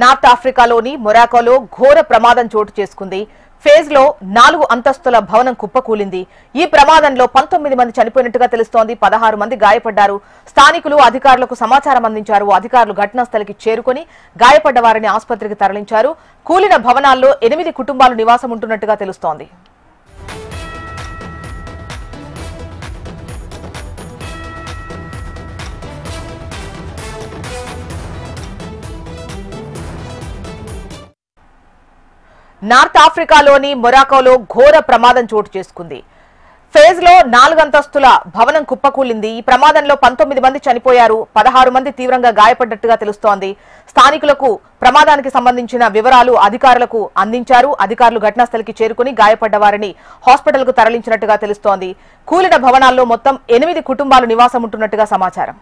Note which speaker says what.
Speaker 1: North ఆఫ్రికాలోని మొరాకోలో ఘోర ప్రమాదం చోటు చేసుకుంది. ఫేజ్ లో 4 అంతస్తుల భవనం కుప్పకూలింది. ఈ ప్రమాదంలో 19 మంది చనిపోయినట్టుగా తెలుస్తోంది. 16 మంది గాయపడ్డారు. స్థానికులు అధికారులకు సమాచారం అందించారు. అధికారులు ఘటనా స్థలికి చేరుకొని గాయపడ్డ వారిని ఆసుపత్రికి తరలించారు. కూలిన భవనాల్లో 8 కుటుంబాలు నివాసం ఉంటున్నట్టుగా తెలుస్తోంది. నార్త్ ఆఫ్రికాలోని మొరాకోలో ఘోర ప్రమాదం చోటు చేసుకుంది. ఫేజ్ లో 4 అంతస్తుల భవనం కుప్పకూలింది. ఈ ప్రమాదంలో 19 మంది చనిపోయారు. 16 మంది తీవ్రంగా గాయపడ్డట్టుగా తెలుస్తోంది. స్థానికులకు ప్రమాదానికి సంబంధించిన వివరాలు అధికారులకు అందించారు. అధికారులు ఘటనా స్థలికి చేరుకుని గాయపడ్డ వారిని హాస్పిటల్ కు తరలించినట్టుగా తెలుస్తోంది. కూలిన భవనాల్లో మొత్తం 8 కుటుంబాలు నివాసం ఉంటున్నట్టుగా సమాచారం.